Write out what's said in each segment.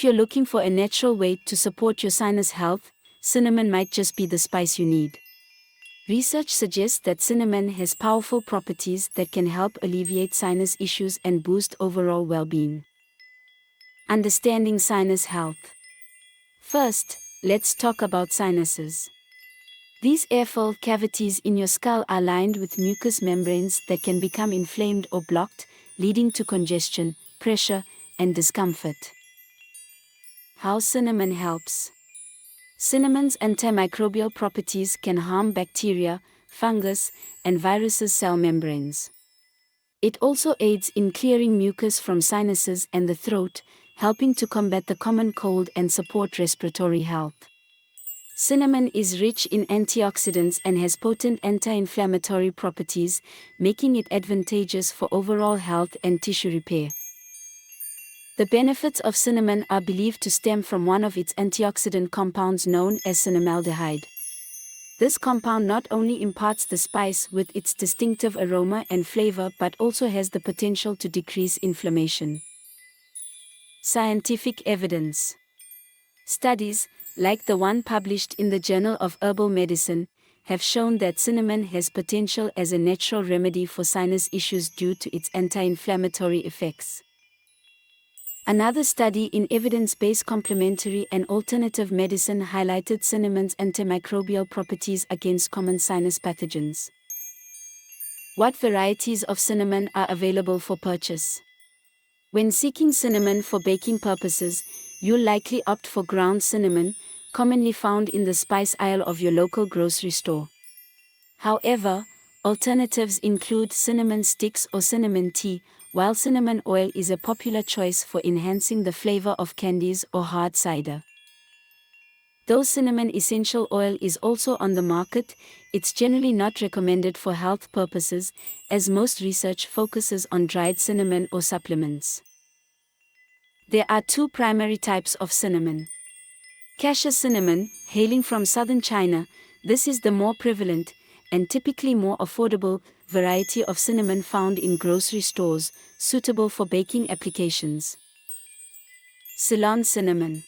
If you're looking for a natural way to support your sinus health, cinnamon might just be the spice you need. Research suggests that cinnamon has powerful properties that can help alleviate sinus issues and boost overall well-being. Understanding sinus health. First, let's talk about sinuses. These air-filled cavities in your skull are lined with mucous membranes that can become inflamed or blocked, leading to congestion, pressure, and discomfort. How cinnamon helps. Cinnamon's antimicrobial properties can harm bacteria, fungus, and viruses' cell membranes. It also aids in clearing mucus from sinuses and the throat, helping to combat the common cold and support respiratory health. Cinnamon is rich in antioxidants and has potent anti-inflammatory properties, making it advantageous for overall health and tissue repair. The benefits of cinnamon are believed to stem from one of its antioxidant compounds known as cinnamaldehyde. This compound not only imparts the spice with its distinctive aroma and flavor but also has the potential to decrease inflammation. Scientific evidence. Studies, like the one published in the Journal of Herbal Medicine, have shown that cinnamon has potential as a natural remedy for sinus issues due to its anti-inflammatory effects. Another study in evidence-based complementary and alternative medicine highlighted cinnamon's antimicrobial properties against common sinus pathogens. What varieties of cinnamon are available for purchase? When seeking cinnamon for baking purposes, you'll likely opt for ground cinnamon, commonly found in the spice aisle of your local grocery store. However, alternatives include cinnamon sticks or cinnamon tea, while cinnamon oil is a popular choice for enhancing the flavor of candies or hard cider. Though cinnamon essential oil is also on the market, it's generally not recommended for health purposes, as most research focuses on dried cinnamon or supplements. There are two primary types of cinnamon. Cassia cinnamon, hailing from southern China, this is the more prevalent, and typically more affordable, variety of cinnamon found in grocery stores, suitable for baking applications. Ceylon cinnamon.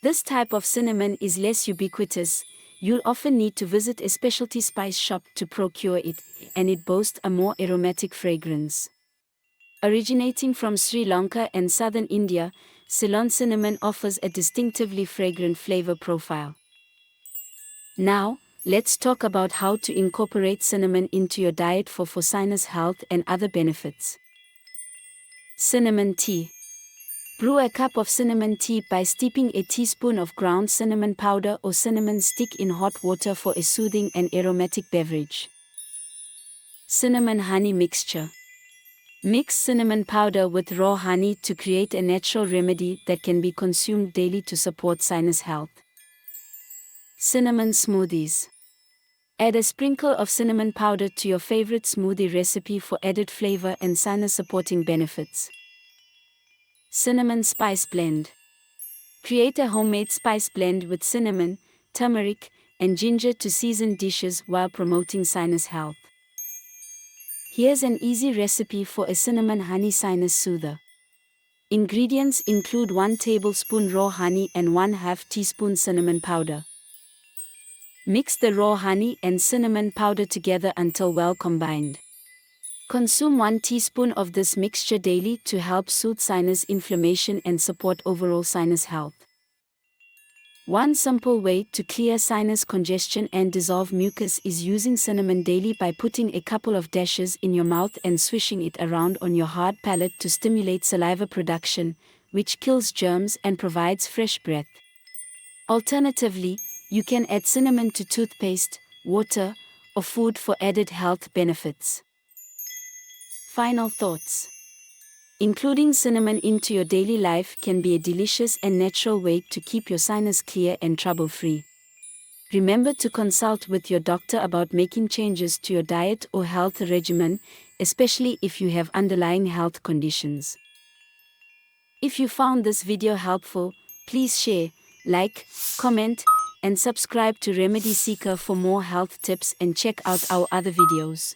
This type of cinnamon is less ubiquitous. You'll often need to visit a specialty spice shop to procure it, and it boasts a more aromatic fragrance. Originating from Sri Lanka and southern India, Ceylon cinnamon offers a distinctively fragrant flavor profile. Now, let's talk about how to incorporate cinnamon into your diet for sinus health and other benefits. Cinnamon tea. Brew a cup of cinnamon tea by steeping a teaspoon of ground cinnamon powder or cinnamon stick in hot water for a soothing and aromatic beverage. Cinnamon honey mixture. Mix cinnamon powder with raw honey to create a natural remedy that can be consumed daily to support sinus health. Cinnamon smoothies. Add a sprinkle of cinnamon powder to your favorite smoothie recipe for added flavor and sinus-supporting benefits. Cinnamon spice blend. Create a homemade spice blend with cinnamon, turmeric, and ginger to season dishes while promoting sinus health. Here's an easy recipe for a cinnamon honey sinus soother. Ingredients include 1 tablespoon raw honey and 1/2 teaspoon cinnamon powder. Mix the raw honey and cinnamon powder together until well combined. Consume 1 teaspoon of this mixture daily to help soothe sinus inflammation and support overall sinus health. One simple way to clear sinus congestion and dissolve mucus is using cinnamon daily by putting a couple of dashes in your mouth and swishing it around on your hard palate to stimulate saliva production, which kills germs and provides fresh breath. Alternatively, you can add cinnamon to toothpaste, water, or food for added health benefits. Final thoughts. Including cinnamon into your daily life can be a delicious and natural way to keep your sinus clear and trouble-free. Remember to consult with your doctor about making changes to your diet or health regimen, especially if you have underlying health conditions. If you found this video helpful, please share, like, comment, and subscribe to Remedy Seeker for more health tips, and check out our other videos.